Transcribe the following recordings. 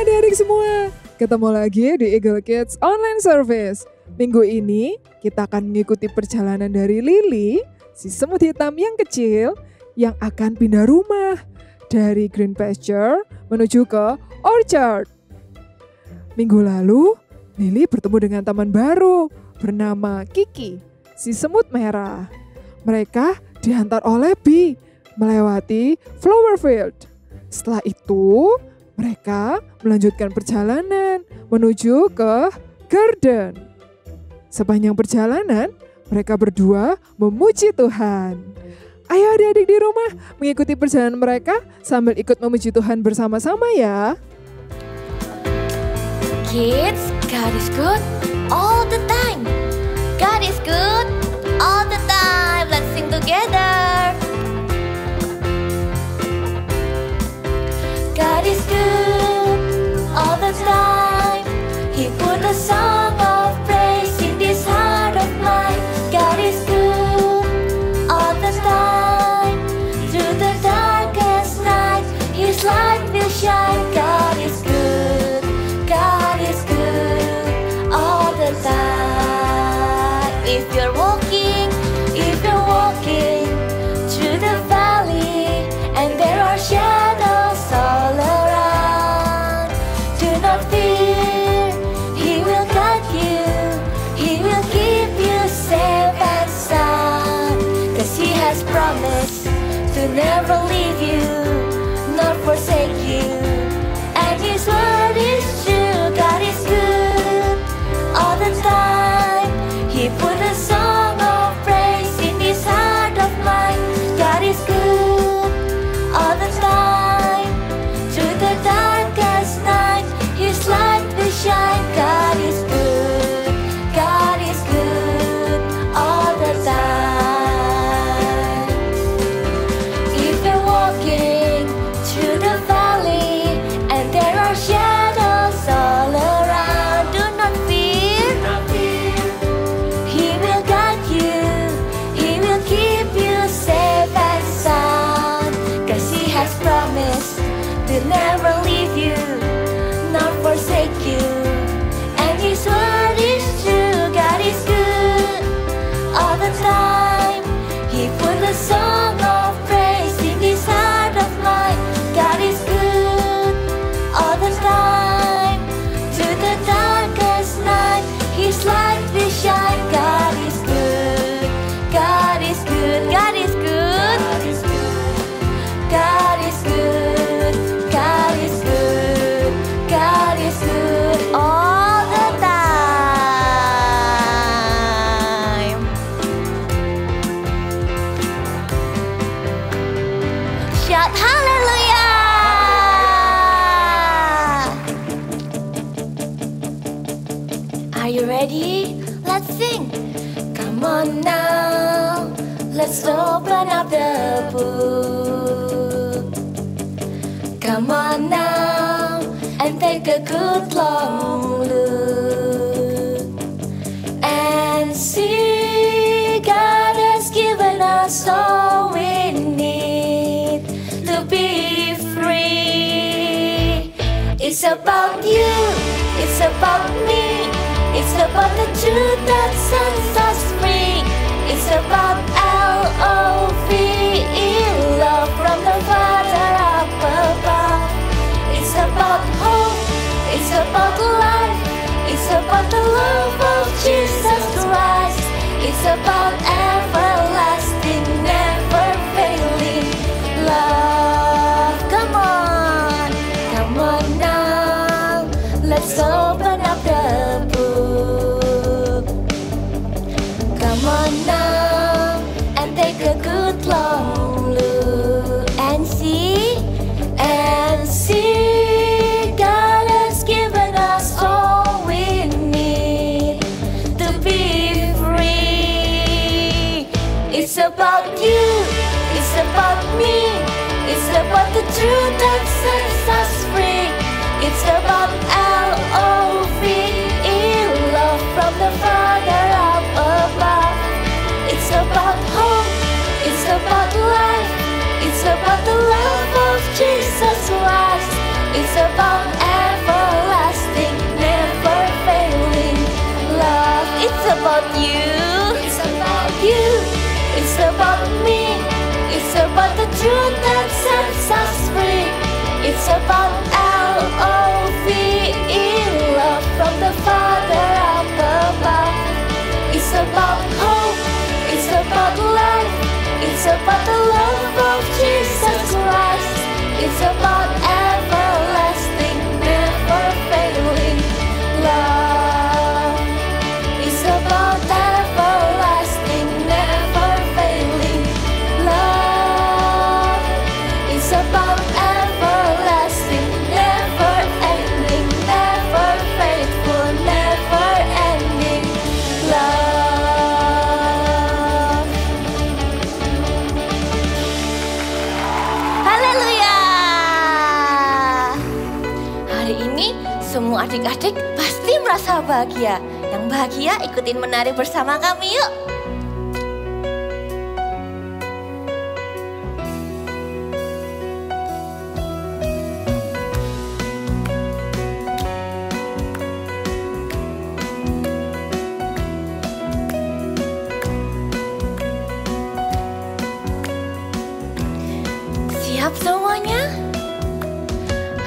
adik-adik semua, ketemu lagi di Eagle Kids Online Service. Minggu ini kita akan mengikuti perjalanan dari Lily, si semut hitam yang kecil yang akan pindah rumah dari green pasture menuju ke orchard. Minggu lalu, Lily bertemu dengan teman baru bernama Kiki, si semut merah. Mereka diantar oleh Bee melewati flower field. Setelah itu, mereka melanjutkan perjalanan menuju ke garden. Sepanjang perjalanan, mereka berdua memuji Tuhan. Ayo adik-adik di rumah mengikuti perjalanan mereka sambil ikut memuji Tuhan bersama-sama ya. Kids, God is good all the time. God is good all the time. Let's sing together. God is good all the time. He put a song of praise in this heart of mine. God is good all the time. Through the darkest night, His light will shine. God is good. God is good all the time. If you're walking through the valley and there are shadows all around, do not fear, He will guide you, He will keep you safe and sound. 'Cause He has promised to never leave you nor forsake you, and His word is true. God is good all the time. He put a song of praise in this heart of mine. God is good all the time. Through the darkest night, His light will shine. God is good. God is good all the time. If you're walking through the valley and there are shadows all around, do not fear. He will guide you, He will keep you safe and sound. 'Cause He has promised to never leave you nor forsake you, and His word is true. God is good all the time. He put a song of praise in this heart of mine. God is good all the time. Through the darkest night, His light will shine. God is good. God is good. God is good. God is good. God is good. God is good all the time. Shout hallelujah! Are you ready? Let's sing. Come on now, let's open up the book. Come on now and take a good long look and see God has given us all we need to be free. It's about you, it's about me, it's about the truth that sets us free. It's about L-O-V-E, love from the Father up above. It's about hope, it's about life, it's about the love of Jesus Christ. It's about everlasting, never failing love. Come on now, let's open up the book. Come on now and take a good long look and see God has given us all we need to be free. It's about you, it's about me, it's about the truth that sets us free. It's about L-O-V-E, love from the Father up above. It's about hope, it's about life, it's about the love of Jesus Christ. It's about ever It's about you. It's about you. It's about me. It's about the truth that sets us free. It's about L-O-V-E, love from the Father up above. It's about hope. It's about life. It's about the love of Jesus Christ. It's about everlasting, never failing love. It's about everlasting, never failing love. It's about everlasting, never ending, never faithful, never ending love. Haleluya. Hari ini semua adik-adik pasti merasa bahagia. Yang bahagia ikutin menari bersama kami yuk. Siap semuanya?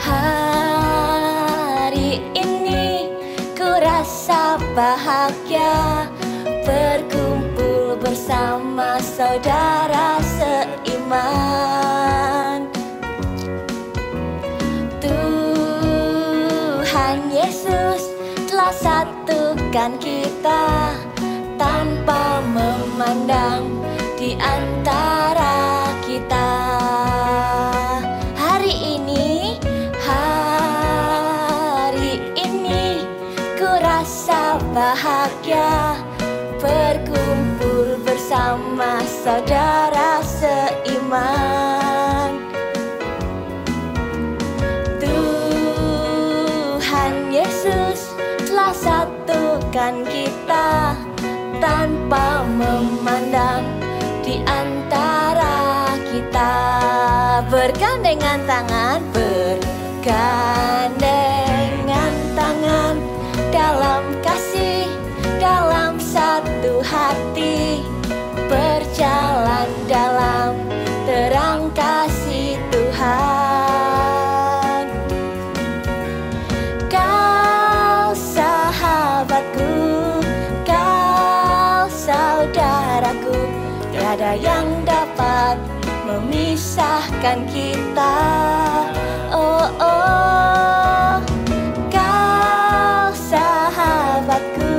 Hari ini ku rasa bahagia berkumpul bersama saudara seiman. Tuhan Yesus telah satukan kita tanpa memandang di antara kita. Hari ini ku rasa bahagia berkumpul bersama saudara seiman. Tuhan Yesus telah satukan kita tanpa memandang di antara kita. Bergandengan tangan, bergandengan tangan dalam kasih, dalam satu hati, berjalan dalam terang kasih Tuhan. Kau sahabatku, kau saudaraku, tiada yang dapat memisahkan kita. Oh, oh, kau sahabatku,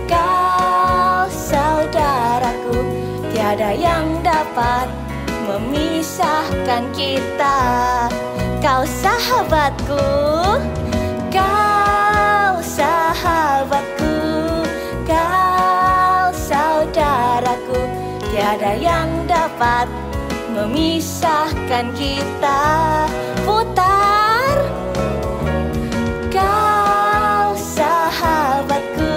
kau saudaraku, tiada yang dapat memisahkan kita. Kau sahabatku, kau sahabatku, kau saudaraku, tiada yang dapat memisahkan kita. Putar. Kau sahabatku,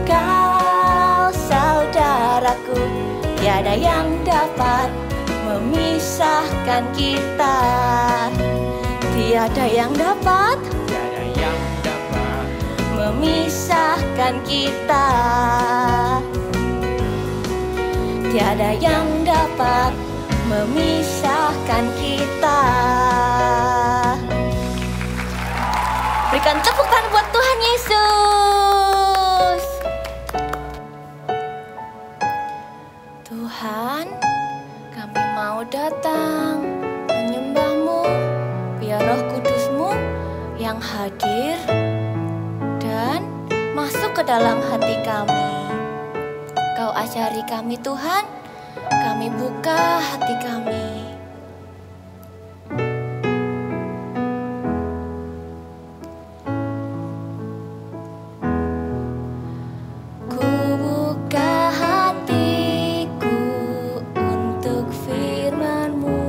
kau saudaraku, tiada yang dapat memisahkan kita. Tiada yang dapat memisahkan kita. Tiada yang dapat memisahkan kita. Berikan tepuk tangan buat Tuhan Yesus. Tuhan, kami mau datang menyembah-Mu, biar Roh Kudus-Mu yang hadir dan masuk ke dalam hati kami. Kau ajari kami Tuhan, kami buka hati kami. Ku buka hatiku untuk firman-Mu.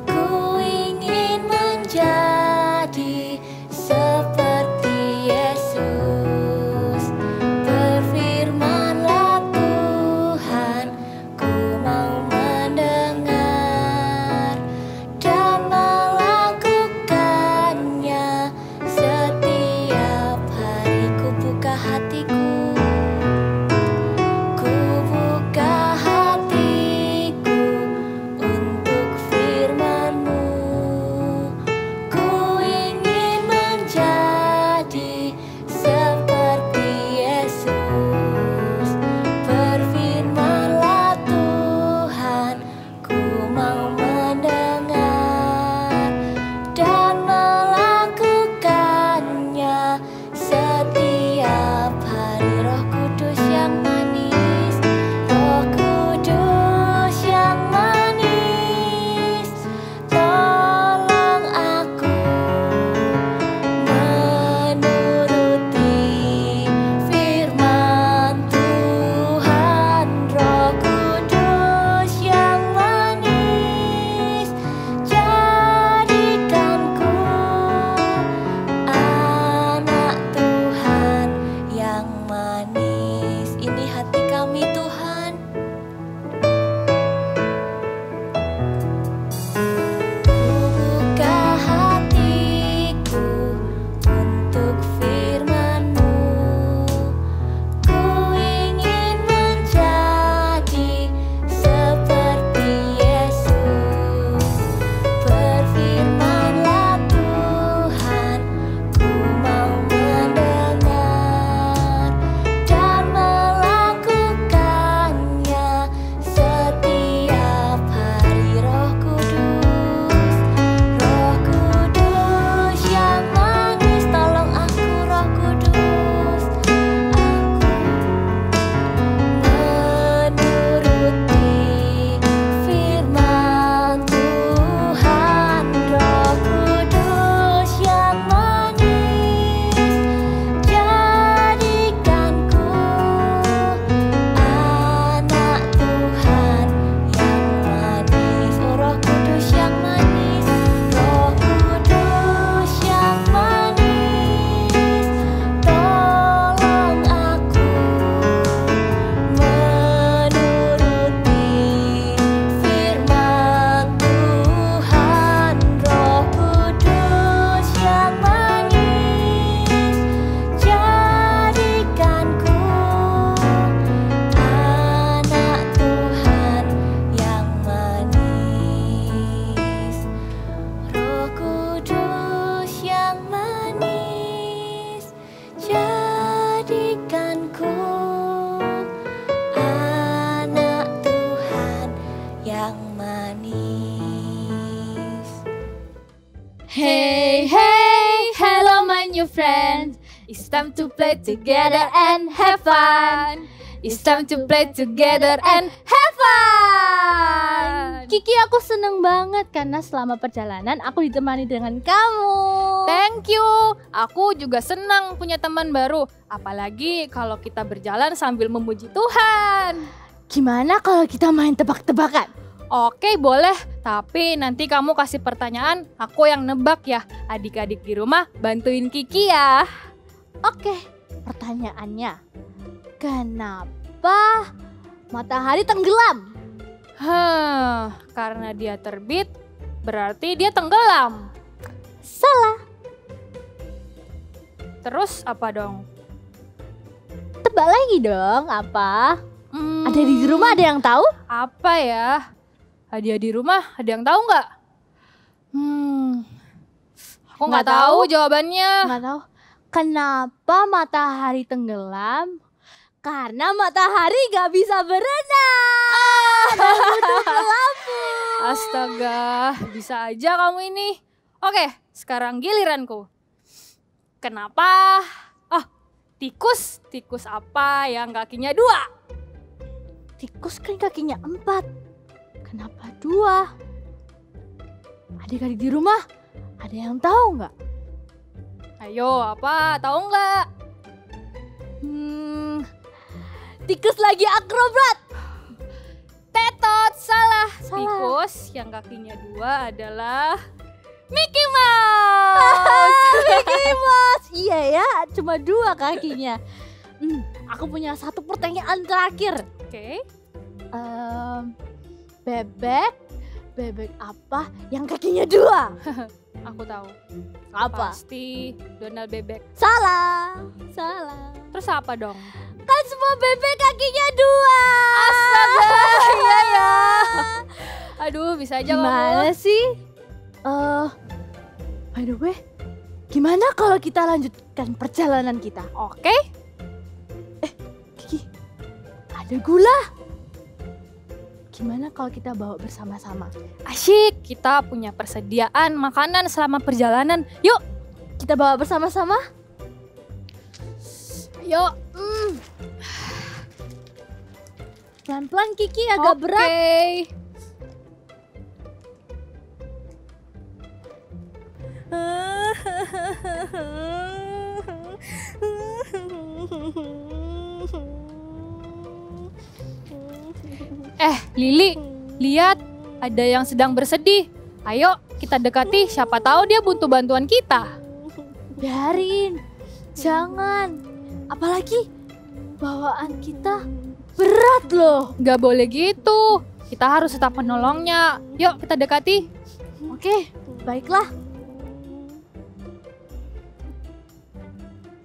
Ku ingin menjadi seperti Yesus. Berfirman-Mu, Tuhan, ku mau mendengar. hatiku. Ku buka hatiku untuk firman-Mu. Ku ingin menjadi seperti Yesus. Berfirman-Lah Tuhan, ku mau mendengar dan melakukannya setiap hari. Roh Kudus yang manis, Roh Kudus yang manis, tolong aku menuruti firman Tuhan. Roh Kudus yang manis, jadikanku anak Tuhan yang manis. Ini hati kami Tuhan. Buka hatiku untuk firman-Mu. Ku ingin menjadi seperti Yesus. Berfirman-Lah Tuhan, ku mau mendengar dan melakukannya setiap hari. Roh Kudus yang manis, tolong aku. Roh Kudus, aku menuruti firman Tuhan. Roh Kudus yang manis, jadikanku anak Tuhan yang manis. Oh Roh Kudus yang manis, Roh Kudus yang manis, tolong aku menuruti firman Tuhan. Roh Kudus yang manis, jadikanku anak Tuhan yang manis. Roh Kudus yang manis, jadikanku anak Tuhan yang manis. Hey, hey, hello my new friend. It's time to play together and have fun. It's time to play together and have fun. Kiki, aku seneng banget karena selama perjalanan aku ditemani dengan kamu. Thank you. Aku juga senang punya teman baru. Apalagi kalau kita berjalan sambil memuji Tuhan. Gimana kalau kita main tebak-tebakan? Oke, boleh. Tapi nanti kamu kasih pertanyaan, aku yang nebak ya. Adik-adik di rumah bantuin Kiki ya. Oke, pertanyaannya, kenapa matahari tenggelam? Karena dia terbit, berarti dia tenggelam. Salah. Terus apa dong? Tebak lagi dong, apa? Ada di rumah ada yang tahu? Apa ya? Hadiah di rumah ada yang tahu nggak? Aku nggak tahu jawabannya. Nggak tahu. Kenapa matahari tenggelam? Karena matahari gak bisa berenang. Butuh pelampung. Astaga, bisa aja kamu ini. Oke, sekarang giliranku. Kenapa? Tikus. Tikus apa yang kakinya 2? Tikus kan kakinya 4. Kenapa 2? Adik-adik di rumah ada yang tahu nggak? Ayo, apa? Tahu nggak? Tikus lagi akrobat. Tetot, salah. Salah. Tikus yang kakinya 2 adalah Mickey Mouse. Mickey Mouse. Iya ya, cuma 2 kakinya. Aku punya satu pertanyaan terakhir. Oke. Bebek apa yang kakinya 2? Aku tahu. Apa? Pasti Donald bebek. Salah. Terus apa dong? Kan semua bebek kakinya 2. Astaga, iya ya. Aduh, bisa aja Gimana kamu. sih? By the way, gimana kalau kita lanjutkan perjalanan kita? Oke. Kiki, ada gula. Gimana kalau kita bawa bersama-sama? Asyik, kita punya persediaan makanan selama perjalanan. Yuk, Kita bawa bersama-sama? yuk. Pelan-pelan Kiki, agak berat. Oke. Lili, lihat ada yang sedang bersedih. Ayo kita dekati, siapa tahu dia butuh bantuan kita. Biarin, jangan. Apalagi bawaan kita berat loh. Gak boleh gitu, kita harus tetap menolongnya. Yuk kita dekati. Oke, baiklah.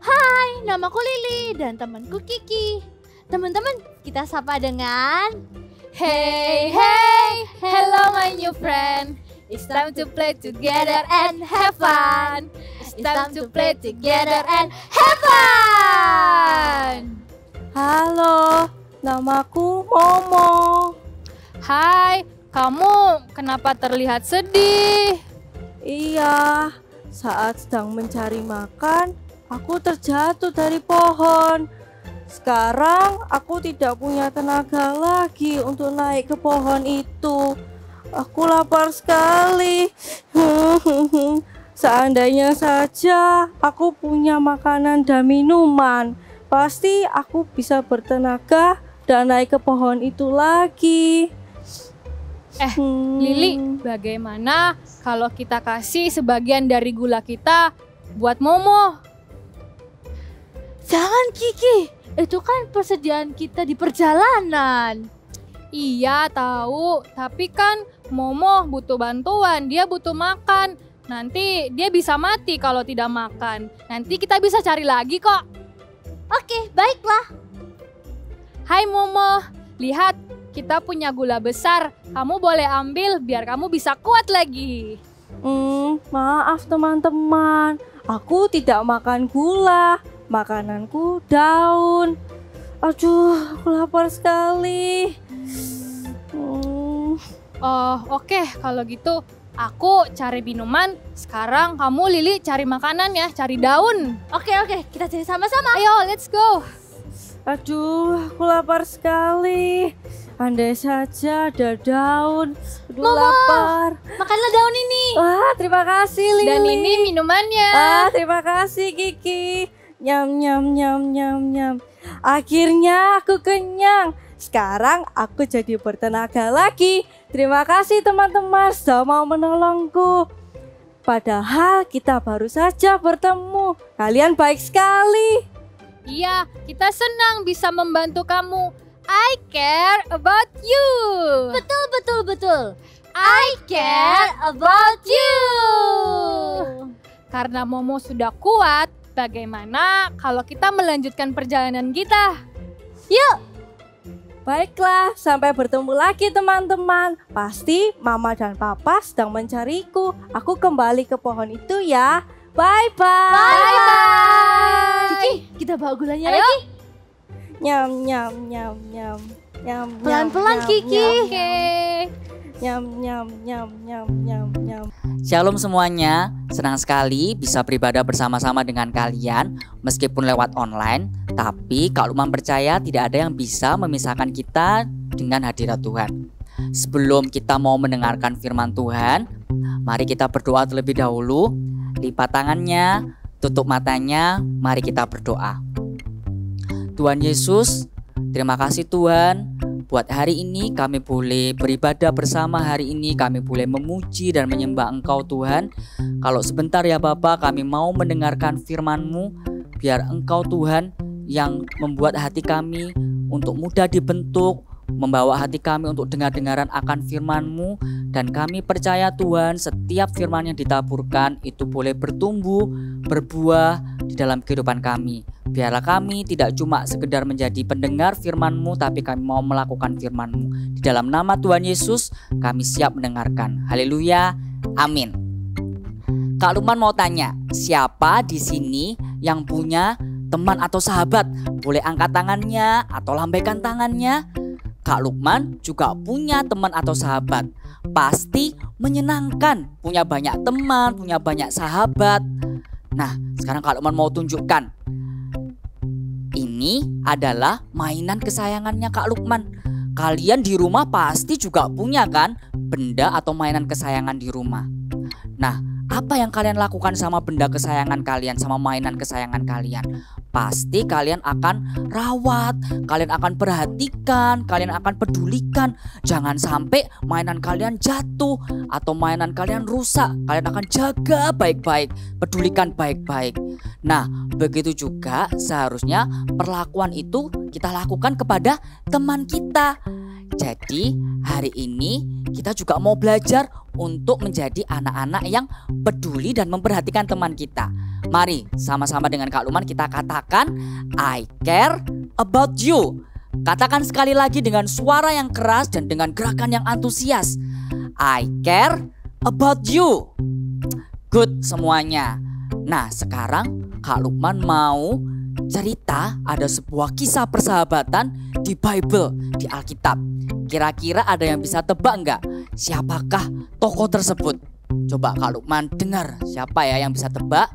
Hai, namaku Lili dan temanku Kiki. Teman-teman, kita sapa dengan Hey, hey, hello my new friend. It's time to play together and have fun. It's time to play together and have fun. Halo, namaku Momo. Hai, kamu kenapa terlihat sedih? Iya, saat sedang mencari makan, aku terjatuh dari pohon. Sekarang aku tidak punya tenaga lagi untuk naik ke pohon itu. Aku lapar sekali. Seandainya saja aku punya makanan dan minuman, pasti aku bisa bertenaga dan naik ke pohon itu lagi. Lili, bagaimana kalau kita kasih sebagian dari gula kita buat Momo? Jangan Kiki, itu kan persediaan kita di perjalanan. Iya tahu, tapi kan Momo butuh bantuan, dia butuh makan. Nanti dia bisa mati kalau tidak makan. Nanti kita bisa cari lagi kok. Oke, baiklah. Hai Momo, lihat kita punya gula besar. Kamu boleh ambil biar kamu bisa kuat lagi. Maaf teman-teman, aku tidak makan gula. Makananku daun. Aduh, aku lapar sekali. Oh, oke, kalau gitu aku cari minuman. Sekarang kamu Lili cari makanan ya, cari daun. Oke, kita cari sama-sama. Ayo, let's go. Aduh, aku lapar sekali. Andai saja ada daun. Aduh, Momo, lapar. makanlah daun ini. Wah, terima kasih Lili. Dan ini minumannya. Terima kasih Kiki. Nyam nyam nyam nyam nyam. Akhirnya aku kenyang. Sekarang aku jadi bertenaga lagi. Terima kasih teman-teman sudah mau menolongku. Padahal kita baru saja bertemu. Kalian baik sekali. Iya, kita senang bisa membantu kamu. I care about you. Betul. I care about you. Karena Momo sudah kuat, bagaimana kalau kita melanjutkan perjalanan kita? Yuk. Baiklah, sampai bertemu lagi teman-teman. Pasti Mama dan Papa sedang mencariku. Aku kembali ke pohon itu ya. Bye-bye. Bye-bye. Kiki, kita bawa gulanya Ayo. lagi. Nyam nyam nyam nyam. Nyam, Pelan-pelan, nyam, Kiki. nyam, Oke. Nyam nyam nyam nyam nyam nyam. Shalom semuanya, senang sekali bisa beribadah bersama-sama dengan kalian meskipun lewat online. Tapi Kak Lukman percaya tidak ada yang bisa memisahkan kita dengan hadirat Tuhan. Sebelum kita mau mendengarkan firman Tuhan, mari kita berdoa terlebih dahulu. Lipat tangannya, tutup matanya, mari kita berdoa. Tuhan Yesus, terima kasih Tuhan. Buat hari ini kami boleh beribadah bersama, hari ini kami boleh memuji dan menyembah Engkau Tuhan. Kalau sebentar ya Bapa, kami mau mendengarkan firman-Mu. Biar Engkau Tuhan yang membuat hati kami untuk mudah dibentuk, membawa hati kami untuk dengar-dengaran akan firman-Mu. Dan kami percaya Tuhan, setiap firman yang ditaburkan itu boleh bertumbuh, berbuah di dalam kehidupan kami. Biarlah kami tidak cuma sekedar menjadi pendengar firman-Mu, tapi kami mau melakukan firman-Mu. Di dalam nama Tuhan Yesus kami siap mendengarkan. Haleluya, amin. Kak Lukman mau tanya, siapa di sini yang punya teman atau sahabat? Boleh angkat tangannya atau lambaikan tangannya. Kak Lukman juga punya teman atau sahabat. Pasti menyenangkan punya banyak teman, punya banyak sahabat. Nah, sekarang Kak Lukman mau tunjukkan. Ini adalah mainan kesayangannya Kak Lukman. Kalian di rumah pasti juga punya kan benda atau mainan kesayangan di rumah. Nah, apa yang kalian lakukan sama benda kesayangan kalian, sama mainan kesayangan kalian? Pasti kalian akan rawat, kalian akan perhatikan, kalian akan pedulikan. Jangan sampai mainan kalian jatuh atau mainan kalian rusak. Kalian akan jaga baik-baik, pedulikan baik-baik. Nah, begitu juga seharusnya perlakuan itu kita lakukan kepada teman kita. Jadi hari ini kita juga mau belajar untuk menjadi anak-anak yang peduli dan memperhatikan teman kita. Mari sama-sama dengan Kak Lukman kita katakan, I care about you. Katakan sekali lagi dengan suara yang keras dan dengan gerakan yang antusias. I care about you. Good semuanya. Nah, sekarang Kak Lukman mau cerita ada sebuah kisah persahabatan di Bible, di Alkitab. Kira-kira ada yang bisa tebak enggak? Siapakah tokoh tersebut? Coba Kak Lukman dengar, siapa ya yang bisa tebak?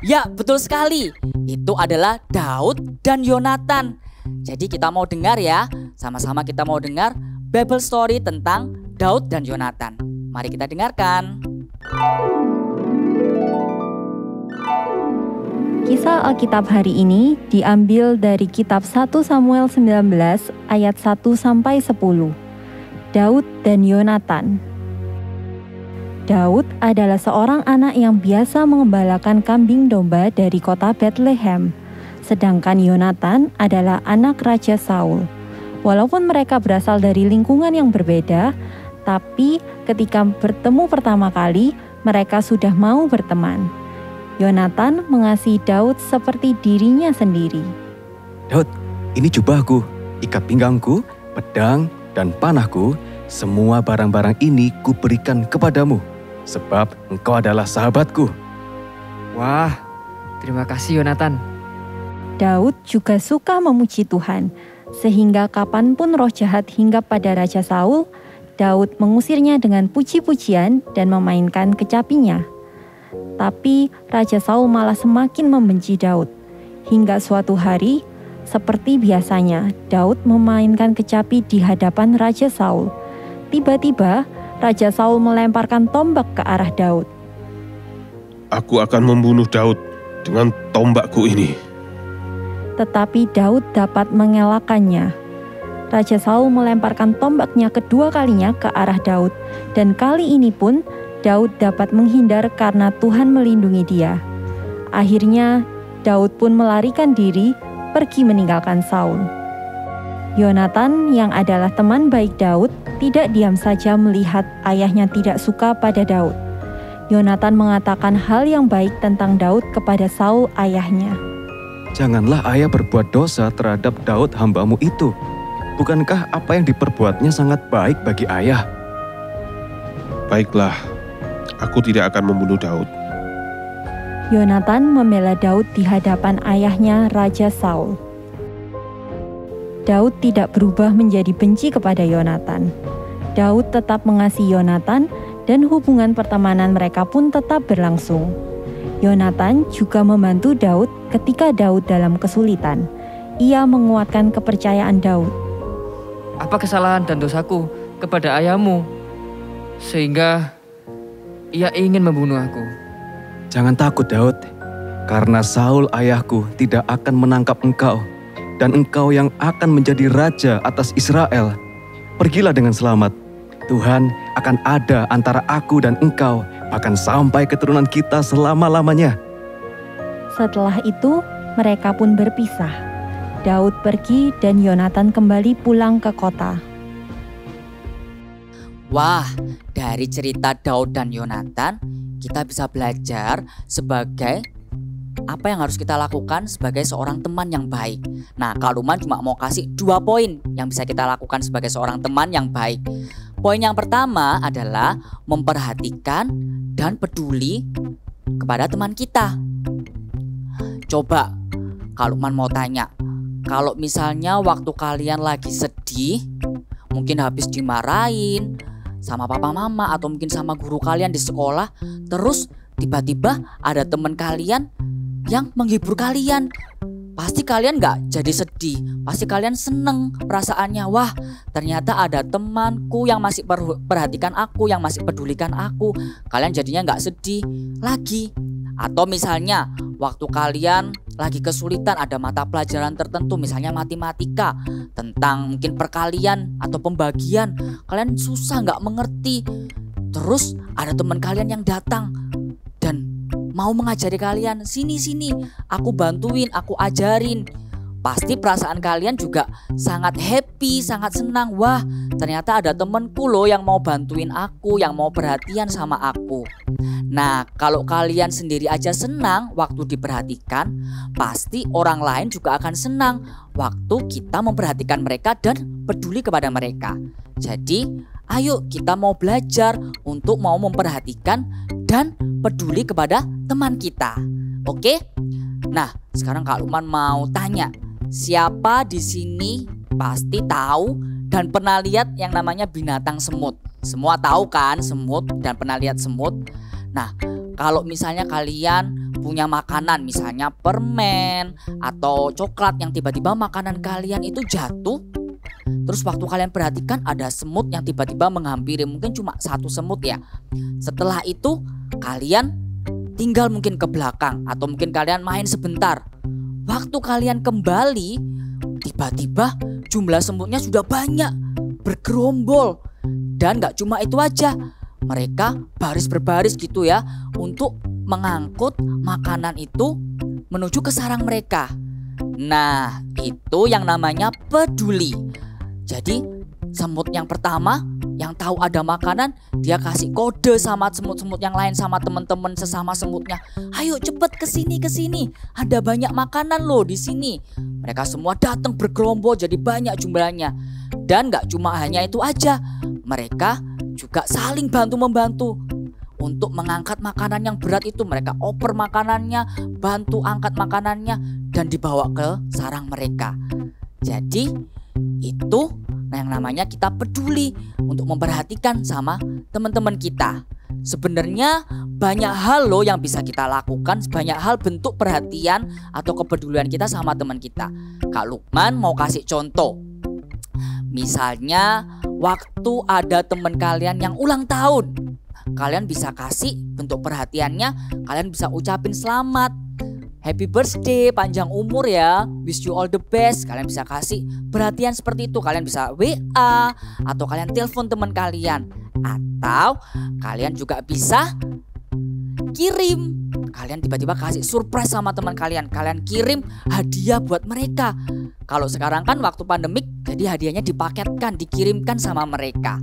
Ya, betul sekali. Itu adalah Daud dan Yonatan. Jadi kita mau dengar ya, sama-sama kita mau dengar Bible story tentang Daud dan Yonatan. Mari kita dengarkan. Kisah Alkitab hari ini diambil dari kitab 1 Samuel 19 ayat 1 sampai 10. Daud dan Yonatan. Daud adalah seorang anak yang biasa mengembalakan kambing domba dari kota Bethlehem. Sedangkan Yonatan adalah anak Raja Saul. Walaupun mereka berasal dari lingkungan yang berbeda, tapi ketika bertemu pertama kali, mereka sudah mau berteman. Yonatan mengasihi Daud seperti dirinya sendiri. Daud, ini jubahku, ikat pinggangku, pedang, dan panahku. Semua barang-barang ini kuberikan kepadamu, sebab engkau adalah sahabatku. Wah, terima kasih Yonatan. Daud juga suka memuji Tuhan, sehingga kapanpun roh jahat hinggap pada Raja Saul, Daud mengusirnya dengan puji-pujian dan memainkan kecapinya. Tapi Raja Saul malah semakin membenci Daud. Hingga suatu hari, seperti biasanya, Daud memainkan kecapi di hadapan Raja Saul. Tiba-tiba, Raja Saul melemparkan tombak ke arah Daud. Aku akan membunuh Daud dengan tombakku ini. Tetapi Daud dapat mengelakkannya. Raja Saul melemparkan tombaknya kedua kalinya ke arah Daud, dan kali ini pun Daud dapat menghindar karena Tuhan melindungi dia. Akhirnya, Daud pun melarikan diri, pergi meninggalkan Saul. Yonatan yang adalah teman baik Daud tidak diam saja melihat ayahnya tidak suka pada Daud. Yonatan mengatakan hal yang baik tentang Daud kepada Saul ayahnya. Janganlah ayah berbuat dosa terhadap Daud hambamu itu. Bukankah apa yang diperbuatnya sangat baik bagi ayah? Baiklah, aku tidak akan membunuh Daud. Yonatan membela Daud di hadapan ayahnya Raja Saul. Daud tidak berubah menjadi benci kepada Yonatan. Daud tetap mengasihi Yonatan dan hubungan pertemanan mereka pun tetap berlangsung. Yonatan juga membantu Daud ketika Daud dalam kesulitan. Ia menguatkan kepercayaan Daud. Apa kesalahan dan dosaku kepada ayahmu, sehingga ia ingin membunuh aku? Jangan takut Daud, karena Saul ayahku tidak akan menangkap engkau, dan engkau yang akan menjadi raja atas Israel. Pergilah dengan selamat. Tuhan akan ada antara aku dan engkau, bahkan sampai keturunan kita selama-lamanya. Setelah itu, mereka pun berpisah. Daud pergi dan Yonatan kembali pulang ke kota. Wah, dari cerita Daud dan Yonatan, kita bisa belajar sebagai apa yang harus kita lakukan sebagai seorang teman yang baik. Nah, Kak Luman cuma mau kasih 2 poin yang bisa kita lakukan sebagai seorang teman yang baik. Poin yang pertama adalah memperhatikan dan peduli kepada teman kita. Coba, Kak Luman mau tanya, kalau misalnya waktu kalian lagi sedih, mungkin habis dimarahin sama papa mama atau mungkin sama guru kalian di sekolah, terus tiba-tiba ada teman kalian yang menghibur kalian, pasti kalian gak jadi sedih, pasti kalian seneng perasaannya. Wah, ternyata ada temanku yang masih perhatikan aku, yang masih pedulikan aku. Kalian jadinya gak sedih lagi. Atau misalnya waktu kalian lagi kesulitan ada mata pelajaran tertentu, misalnya matematika, tentang mungkin perkalian atau pembagian, kalian susah gak mengerti, terus ada teman kalian yang datang dan mau mengajari kalian, sini aku bantuin, aku ajarin. Pasti perasaan kalian juga sangat happy, sangat senang. Wah, ternyata ada temenku loh yang mau bantuin aku, yang mau perhatian sama aku. Nah, kalau kalian sendiri aja senang waktu diperhatikan, pasti orang lain juga akan senang waktu kita memperhatikan mereka dan peduli kepada mereka. Jadi, ayo kita mau belajar untuk mau memperhatikan dan peduli kepada teman kita. Oke? Nah, sekarang Kak Luman mau tanya, siapa di sini pasti tahu dan pernah lihat yang namanya binatang semut? Semua tahu kan semut dan pernah lihat semut? Nah, kalau misalnya kalian punya makanan, misalnya permen atau coklat yang tiba-tiba makanan kalian itu jatuh, terus waktu kalian perhatikan ada semut yang tiba-tiba menghampiri, mungkin cuma 1 semut ya. Setelah itu kalian tinggal mungkin ke belakang atau mungkin kalian main sebentar. Waktu kalian kembali, tiba-tiba jumlah semutnya sudah banyak, bergerombol. Dan gak cuma itu aja, mereka baris berbaris gitu ya untuk mengangkut makanan itu menuju ke sarang mereka. Nah, itu yang namanya peduli. Jadi semut yang pertama yang tahu ada makanan, dia kasih kode sama semut-semut yang lain, sama teman-teman sesama semutnya. Ayo cepet ke sini. Ada banyak makanan loh di sini. Mereka semua datang bergerombol jadi banyak jumlahnya. Dan gak cuma hanya itu aja, mereka juga saling bantu-membantu untuk mengangkat makanan yang berat itu. Mereka oper makanannya, bantu angkat makanannya dan dibawa ke sarang mereka. Jadi itu yang namanya kita peduli untuk memperhatikan sama teman-teman kita. Sebenarnya banyak hal loh yang bisa kita lakukan, banyak hal bentuk perhatian atau kepedulian kita sama teman kita. Kak Lukman mau kasih contoh. Misalnya waktu ada teman kalian yang ulang tahun, kalian bisa kasih bentuk perhatiannya, kalian bisa ucapin selamat, happy birthday, panjang umur ya, wish you all the best. Kalian bisa kasih perhatian seperti itu. Kalian bisa WA atau kalian telepon teman kalian, atau kalian juga bisa kirim. Kalian tiba-tiba kasih surprise sama teman kalian, kalian kirim hadiah buat mereka. Kalau sekarang kan waktu pandemik, jadi hadiahnya dipaketkan, dikirimkan sama mereka.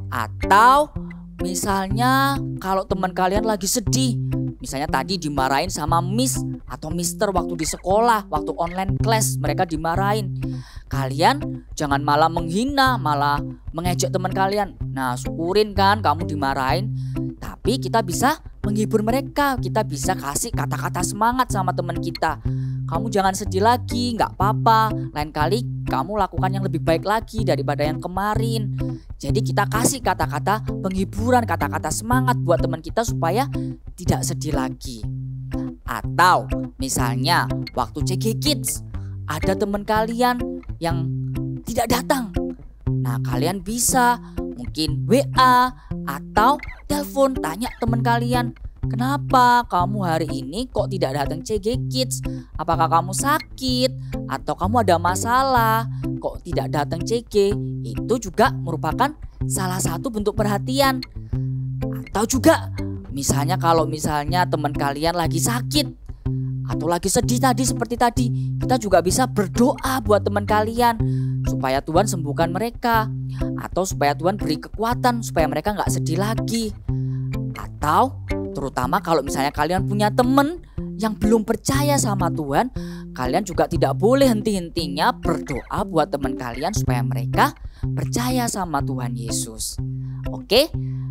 Atau misalnya kalau teman kalian lagi sedih, misalnya tadi dimarahin sama miss atau mister waktu di sekolah, waktu online class mereka dimarahin. Kalian jangan malah menghina, malah mengejek teman kalian. Nah, syukurin kan kamu dimarahin, tapi kita bisa menghibur mereka. Kita bisa kasih kata-kata semangat sama teman kita. Kamu jangan sedih lagi, gak apa-apa. Lain kali kamu lakukan yang lebih baik lagi daripada yang kemarin. Jadi kita kasih kata-kata penghiburan, kata-kata semangat buat teman kita supaya tidak sedih lagi. Atau misalnya waktu CG Kids, ada teman kalian yang tidak datang. Nah, kalian bisa mungkin WA atau telepon tanya teman kalian, kenapa kamu hari ini kok tidak datang CG Kids? Apakah kamu sakit atau kamu ada masalah kok tidak datang CG? Itu juga merupakan salah satu bentuk perhatian. Atau juga misalnya kalau misalnya teman kalian lagi sakit atau lagi sedih tadi seperti tadi, kita juga bisa berdoa buat teman kalian supaya Tuhan sembuhkan mereka, atau supaya Tuhan beri kekuatan supaya mereka nggak sedih lagi. Atau terutama kalau misalnya kalian punya teman yang belum percaya sama Tuhan, kalian juga tidak boleh henti-hentinya berdoa buat teman kalian supaya mereka percaya sama Tuhan Yesus. Oke?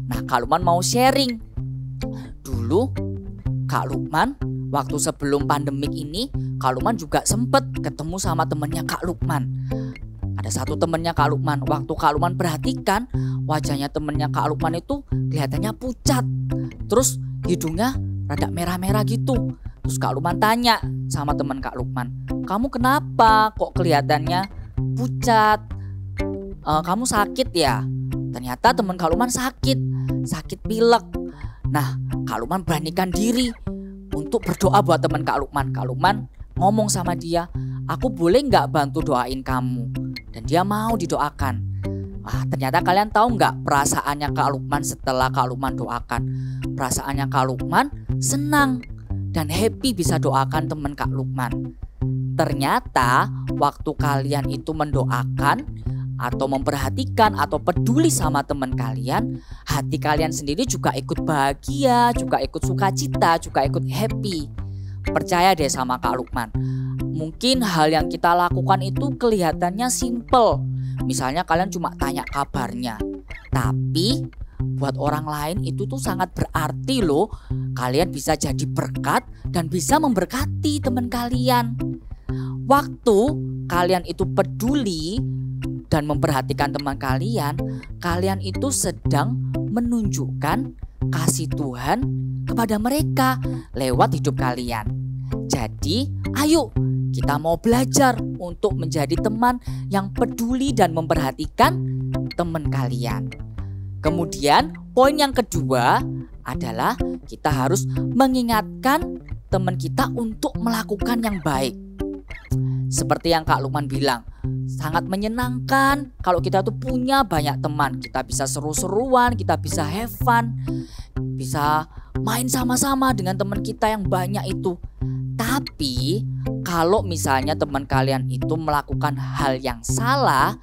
Nah, Kak Lukman mau sharing. Dulu Kak Lukman waktu sebelum pandemik ini, Kak Lukman juga sempat ketemu sama temennya Kak Lukman. Ada satu temennya Kak Lukman. Waktu Kak Lukman perhatikan, wajahnya temennya Kak Lukman itu kelihatannya pucat. Terus hidungnya rada merah-merah gitu. Terus Kak Lukman tanya sama teman Kak Lukman, "Kamu kenapa kok kelihatannya pucat? Kamu sakit ya?" Ternyata teman Kak Lukman sakit pilek. Nah, Kak Lukman beranikan diri untuk berdoa buat teman Kak Lukman. Kak Lukman ngomong sama dia, "Aku boleh nggak bantu doain kamu?" Dan dia mau didoakan. Ternyata kalian tahu nggak perasaannya Kak Lukman setelah Kak Lukman doakan? Perasaannya Kak Lukman senang dan happy bisa doakan teman Kak Lukman. Ternyata waktu kalian itu mendoakan atau memperhatikan atau peduli sama teman kalian, hati kalian sendiri juga ikut bahagia, juga ikut sukacita, juga ikut happy. Percaya deh sama Kak Lukman. Mungkin hal yang kita lakukan itu kelihatannya simple. Misalnya kalian cuma tanya kabarnya. Tapi buat orang lain itu tuh sangat berarti loh. Kalian bisa jadi berkat dan bisa memberkati teman kalian. Waktu kalian itu peduli dan memperhatikan teman kalian, kalian itu sedang menunjukkan kasih Tuhan kepada mereka lewat hidup kalian. Jadi, ayo kita mau belajar untuk menjadi teman yang peduli dan memperhatikan teman kalian. Kemudian, poin yang kedua adalah kita harus mengingatkan teman kita untuk melakukan yang baik. Seperti yang Kak Lukman bilang, sangat menyenangkan kalau kita tuh punya banyak teman. Kita bisa seru-seruan, kita bisa have fun, bisa main sama-sama dengan teman kita yang banyak itu. Tapi kalau misalnya teman kalian itu melakukan hal yang salah,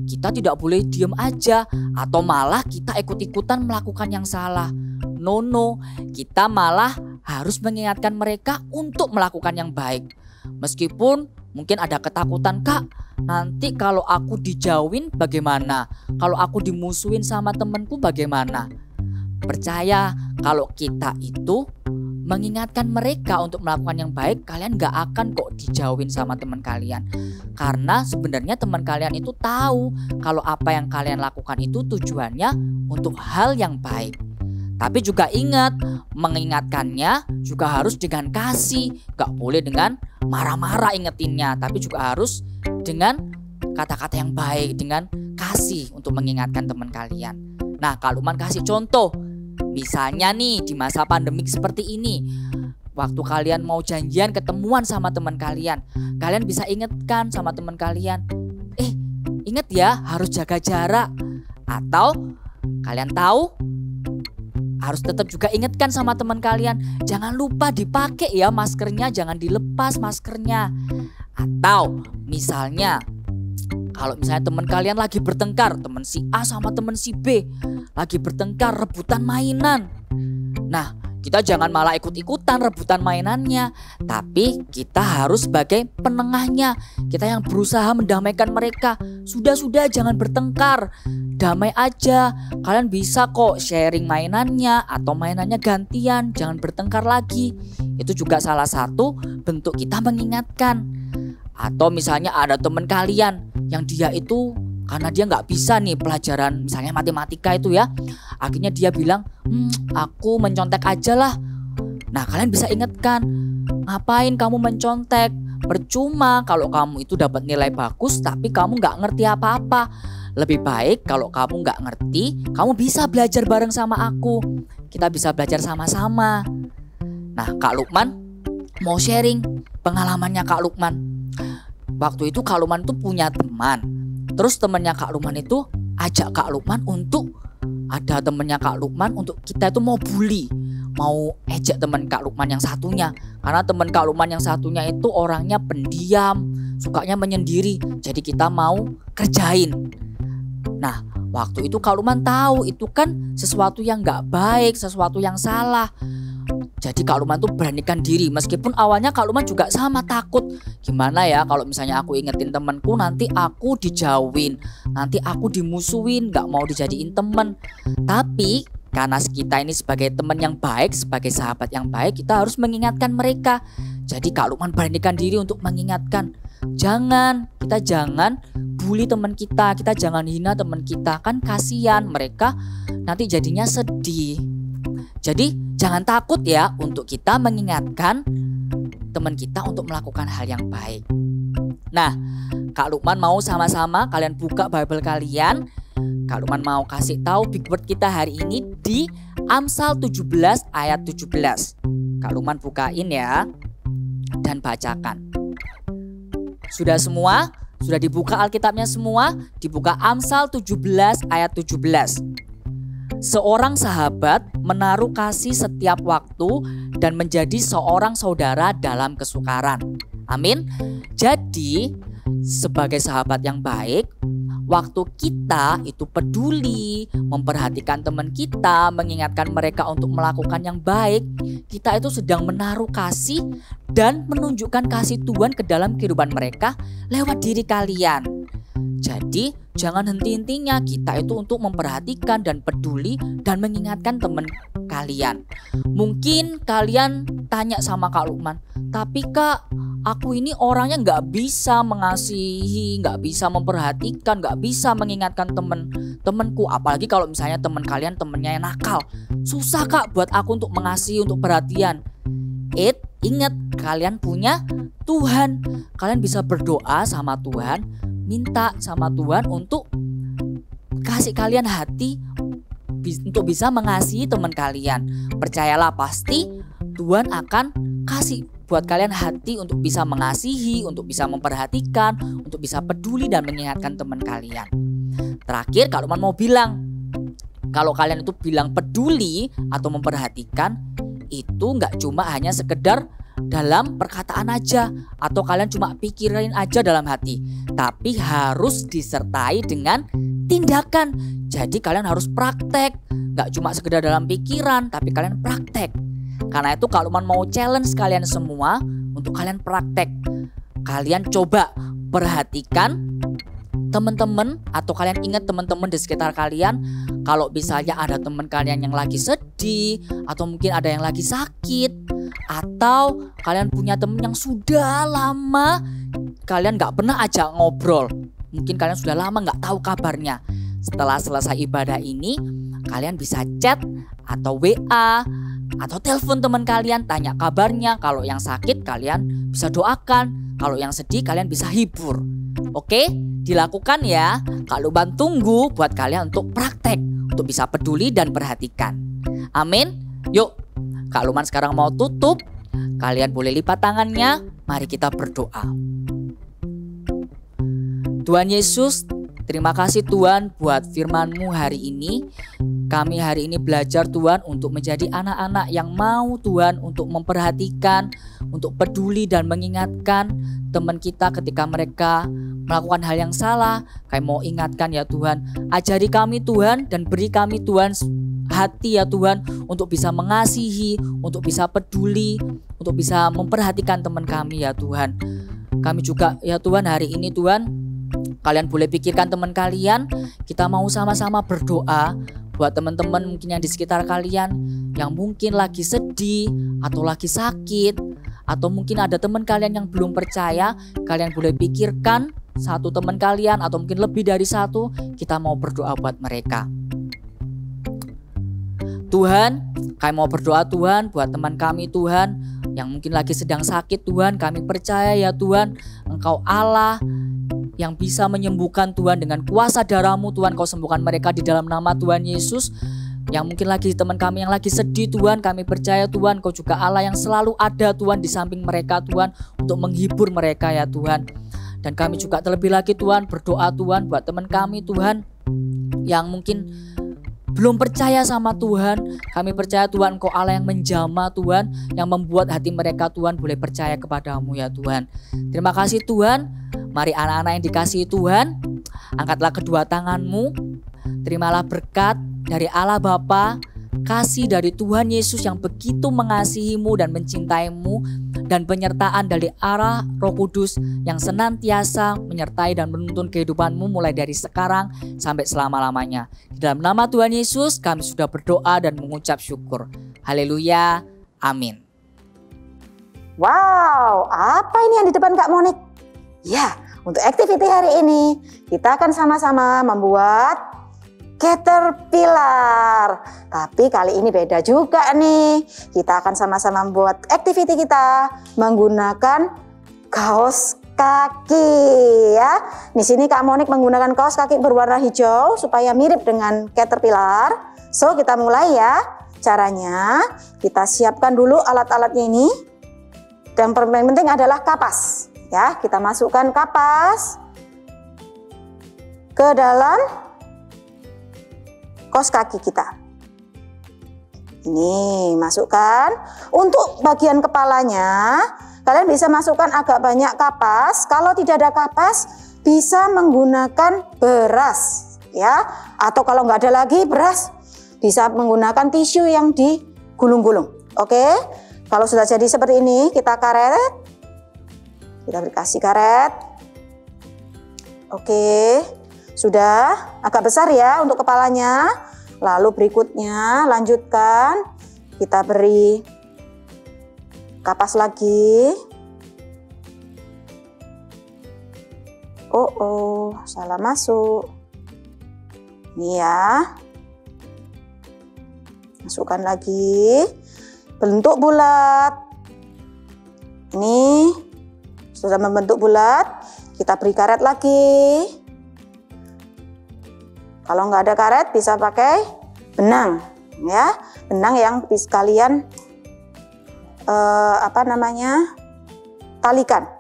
kita tidak boleh diem aja atau malah kita ikut-ikutan melakukan yang salah. No, kita malah harus mengingatkan mereka untuk melakukan yang baik. Meskipun mungkin ada ketakutan, "Kak, nanti kalau aku dijauhin bagaimana? Kalau aku dimusuhin sama temanku bagaimana?" Percaya kalau kita itu mengingatkan mereka untuk melakukan yang baik, kalian gak akan kok dijauhin sama teman kalian. Karena sebenarnya teman kalian itu tahu kalau apa yang kalian lakukan itu tujuannya untuk hal yang baik. Tapi juga ingat, mengingatkannya juga harus dengan kasih. Gak boleh dengan marah-marah ingetinnya, tapi juga harus dengan kata-kata yang baik, dengan kasih untuk mengingatkan teman kalian. Nah, Kak Lukman kasih contoh. Misalnya nih di masa pandemik seperti ini, waktu kalian mau janjian ketemuan sama teman kalian, kalian bisa ingatkan sama teman kalian, ingat ya harus jaga jarak. Atau kalian tahu harus tetap juga ingatkan sama teman kalian, jangan lupa dipakai ya maskernya, jangan dilepas maskernya. Atau misalnya kalau misalnya teman kalian lagi bertengkar, teman si A sama teman si B lagi bertengkar rebutan mainan. Nah, kita jangan malah ikut-ikutan rebutan mainannya, tapi kita harus sebagai penengahnya. Kita yang berusaha mendamaikan mereka. Sudah, jangan bertengkar. Damai aja. Kalian bisa kok sharing mainannya atau mainannya gantian, jangan bertengkar lagi. Itu juga salah satu bentuk kita mengingatkan. Atau misalnya ada teman kalian yang dia itu karena dia nggak bisa nih pelajaran misalnya matematika itu ya, akhirnya dia bilang, aku mencontek aja lah. Nah, kalian bisa ingatkan, ngapain kamu mencontek? Percuma kalau kamu itu dapat nilai bagus tapi kamu nggak ngerti apa-apa. Lebih baik kalau kamu nggak ngerti, kamu bisa belajar bareng sama aku. Kita bisa belajar sama-sama. Nah, Kak Lukman mau sharing pengalamannya Kak Lukman. Waktu itu Kak Lukman tuh punya teman. Terus temennya Kak Lukman itu ajak Kak Lukman untuk, ada temennya Kak Lukman untuk kita itu mau bully, mau ejek temen Kak Lukman yang satunya. Karena teman Kak Lukman yang satunya itu orangnya pendiam, sukanya menyendiri. Jadi kita mau kerjain. Nah, waktu itu Kak Lukman tahu itu kan sesuatu yang gak baik, sesuatu yang salah. Jadi Kak Lukman tuh beranikan diri. Meskipun awalnya Kak Lukman juga sama takut. Gimana ya kalau misalnya aku ingetin temanku, nanti aku dijauhin, nanti aku dimusuhin, gak mau dijadiin temen. Tapi karena kita ini sebagai teman yang baik, sebagai sahabat yang baik, kita harus mengingatkan mereka. Jadi Kak Lukman beranikan diri untuk mengingatkan. Kita jangan bully teman kita jangan hina teman kita. Kan kasihan mereka nanti jadinya sedih. Jadi jangan takut ya untuk kita mengingatkan teman kita untuk melakukan hal yang baik. Nah, Kak Lukman mau sama-sama kalian buka Bible kalian. Kak Lukman mau kasih tahu big word kita hari ini di Amsal 17 ayat 17. Kak Lukman bukain ya dan bacakan. Sudah semua? Sudah dibuka Alkitabnya semua? Dibuka Amsal 17 ayat 17. Seorang sahabat menaruh kasih setiap waktu dan menjadi seorang saudara dalam kesukaran. Amin. Jadi sebagai sahabat yang baik, waktu kita itu peduli, memperhatikan teman kita, mengingatkan mereka untuk melakukan yang baik, kita itu sedang menaruh kasih dan menunjukkan kasih Tuhan ke dalam kehidupan mereka lewat diri kalian. Jadi jangan henti-hentinya kita itu untuk memperhatikan dan peduli dan mengingatkan teman kalian. Mungkin kalian tanya sama Kak Lukman, tapi Kak, aku ini orangnya gak bisa mengasihi, gak bisa memperhatikan, gak bisa mengingatkan temenku. Apalagi kalau misalnya teman kalian temennya yang nakal. Susah Kak buat aku untuk mengasihi, untuk perhatian. Ingat, kalian punya Tuhan. Kalian bisa berdoa sama Tuhan, minta sama Tuhan untuk kasih kalian hati untuk bisa mengasihi teman kalian. Percayalah, pasti Tuhan akan kasih buat kalian hati untuk bisa mengasihi, untuk bisa memperhatikan, untuk bisa peduli dan mengingatkan teman kalian. Terakhir, Kak Lukman mau bilang, kalau kalian itu bilang peduli atau memperhatikan, itu nggak cuma hanya sekedar dalam perkataan aja, atau kalian cuma pikirin aja dalam hati, tapi harus disertai dengan tindakan. Jadi kalian harus praktek, nggak cuma sekedar dalam pikiran, tapi kalian praktek. Karena itu Kak Lukman mau challenge kalian semua untuk kalian praktek. Kalian coba perhatikan teman-teman, atau kalian ingat teman-teman di sekitar kalian. Kalau misalnya ada teman kalian yang lagi sedih, atau mungkin ada yang lagi sakit, atau kalian punya teman yang sudah lama kalian gak pernah ajak ngobrol, mungkin kalian sudah lama gak tahu kabarnya. Setelah selesai ibadah ini, kalian bisa chat atau WA atau telepon teman kalian, tanya kabarnya. Kalau yang sakit kalian bisa doakan, kalau yang sedih kalian bisa hibur. Oke, dilakukan ya. Kak Lukman tunggu buat kalian untuk praktek, untuk bisa peduli dan perhatikan. Amin. Yuk, Kak Lukman sekarang mau tutup. Kalian boleh lipat tangannya. Mari kita berdoa. Tuhan Yesus, terima kasih Tuhan buat firman-Mu hari ini. Kami hari ini belajar Tuhan untuk menjadi anak-anak yang mau Tuhan untuk memperhatikan, untuk peduli dan mengingatkan teman kita ketika mereka melakukan hal yang salah. Kami mau ingatkan ya Tuhan, ajari kami Tuhan dan beri kami Tuhan hati ya Tuhan untuk bisa mengasihi, untuk bisa peduli, untuk bisa memperhatikan teman kami ya Tuhan. Kami juga ya Tuhan hari ini Tuhan, kalian boleh pikirkan teman kalian. Kita mau sama-sama berdoa buat teman-teman mungkin yang di sekitar kalian yang mungkin lagi sedih atau lagi sakit, atau mungkin ada teman kalian yang belum percaya. Kalian boleh pikirkan satu teman kalian atau mungkin lebih dari satu. Kita mau berdoa buat mereka. Tuhan, kami mau berdoa Tuhan buat teman kami Tuhan yang mungkin lagi sedang sakit Tuhan. Kami percaya ya Tuhan, Engkau Allah yang bisa menyembuhkan Tuhan. Dengan kuasa darah-Mu Tuhan, Kau sembuhkan mereka di dalam nama Tuhan Yesus. Yang mungkin lagi teman kami yang lagi sedih Tuhan, kami percaya Tuhan Kau juga Allah yang selalu ada Tuhan di samping mereka Tuhan, untuk menghibur mereka ya Tuhan. Dan kami juga terlebih lagi Tuhan berdoa Tuhan buat teman kami Tuhan yang mungkin belum percaya sama Tuhan, kami percaya Tuhan Engkau Allah yang menjamah Tuhan, yang membuat hati mereka Tuhan boleh percaya kepadamu ya Tuhan. Terima kasih Tuhan. Mari anak-anak yang dikasihi Tuhan, angkatlah kedua tanganmu, terimalah berkat dari Allah Bapa, kasih dari Tuhan Yesus yang begitu mengasihimu dan mencintaimu, dan penyertaan dari arah Roh Kudus yang senantiasa menyertai dan menuntun kehidupanmu mulai dari sekarang sampai selama-lamanya. Di dalam nama Tuhan Yesus kami sudah berdoa dan mengucap syukur. Haleluya, amin. Wow, apa ini yang di depan Kak Monik? Ya, untuk aktiviti hari ini kita akan sama-sama membuat caterpillar. Tapi kali ini beda juga nih. Kita akan sama-sama membuat aktiviti kita menggunakan kaos kaki ya. Di sini Kak Monik menggunakan kaos kaki berwarna hijau supaya mirip dengan caterpillar. So, kita mulai ya. Caranya kita siapkan dulu alat-alatnya ini. Dan yang penting adalah kapas. Ya, kita masukkan kapas ke dalam kaos kaki kita. Ini masukkan. Untuk bagian kepalanya, kalian bisa masukkan agak banyak kapas. Kalau tidak ada kapas, bisa menggunakan beras, ya. Atau kalau nggak ada lagi beras, bisa menggunakan tisu yang digulung-gulung. Oke? Kalau sudah jadi seperti ini, kita karet. Kita kasih karet. Oke. Sudah agak besar ya untuk kepalanya. Lalu berikutnya lanjutkan. Kita beri kapas lagi. Oh, salah masuk. Ini ya. Masukkan lagi. Bentuk bulat. Ini sudah membentuk bulat. Kita beri karet lagi. Kalau nggak ada karet bisa pakai benang, ya, benang yang bisa kalian talikan.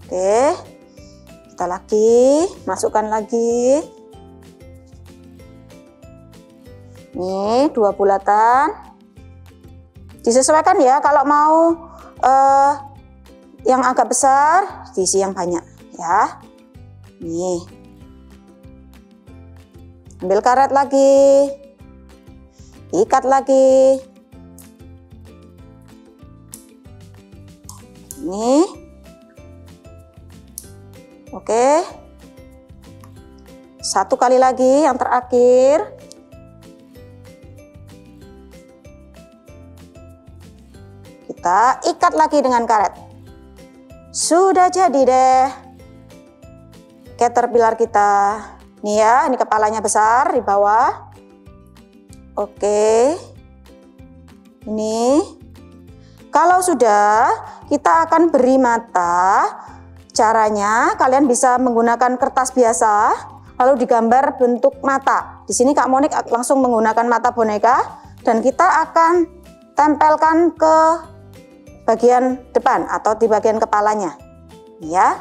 Oke, kita lagi masukkan lagi. Nih 2 bulatan. Disesuaikan ya, kalau mau yang agak besar diisi yang banyak ya. Nih. Ambil karet lagi. Ikat lagi. Nih. Oke. 1 kali lagi yang terakhir. Kita ikat lagi dengan karet. Sudah jadi deh caterpillar kita. Nih ya, ini kepalanya besar di bawah. Oke. Ini. Kalau sudah, kita akan beri mata. Caranya kalian bisa menggunakan kertas biasa lalu digambar bentuk mata. Di sini Kak Monik langsung menggunakan mata boneka dan kita akan tempelkan ke bagian depan atau di bagian kepalanya, ya.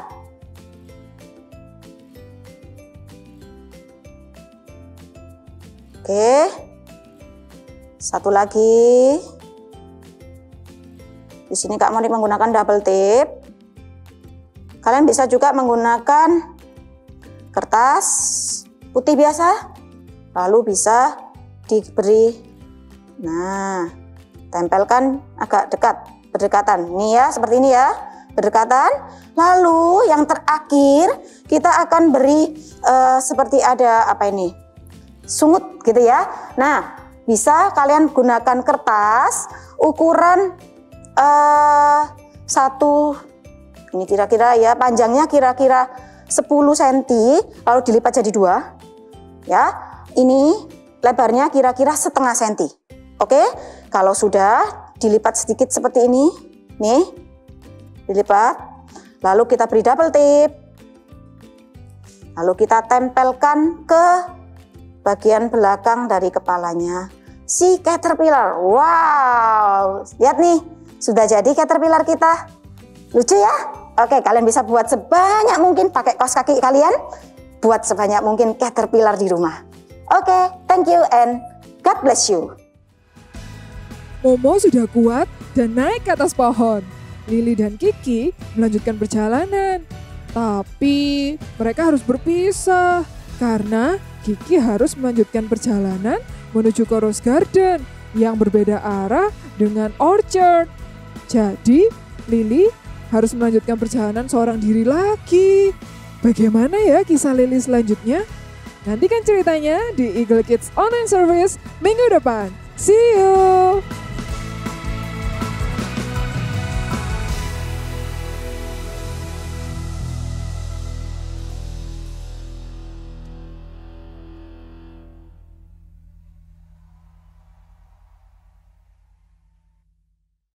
Oke, 1 lagi. Di sini Kak Monik menggunakan double tip. Kalian bisa juga menggunakan kertas putih biasa, lalu bisa diberi, nah, tempelkan agak dekat. Berdekatan, nih ya, seperti ini ya, berdekatan. Lalu yang terakhir kita akan beri seperti ada apa ini, sungut gitu ya. Nah, bisa kalian gunakan kertas ukuran 1, ini kira-kira ya, panjangnya kira-kira 10 cm, lalu dilipat jadi 2 ya. Ini lebarnya kira-kira setengah cm. Oke, kalau sudah dilipat sedikit seperti ini, nih, dilipat, lalu kita beri double tip, lalu kita tempelkan ke bagian belakang dari kepalanya si caterpillar. Wow, lihat nih, sudah jadi caterpillar kita. Lucu ya? Oke, kalian bisa buat sebanyak mungkin pakai kaos kaki kalian. Buat sebanyak mungkin caterpillar di rumah. Oke, thank you and God bless you. Momo sudah kuat dan naik ke atas pohon. Lili dan Kiki melanjutkan perjalanan. Tapi mereka harus berpisah karena Kiki harus melanjutkan perjalanan menuju ke Rose Garden yang berbeda arah dengan Orchard. Jadi Lili harus melanjutkan perjalanan seorang diri lagi. Bagaimana ya kisah Lili selanjutnya? Nantikan ceritanya di Eagle Kids Online Service minggu depan. See you!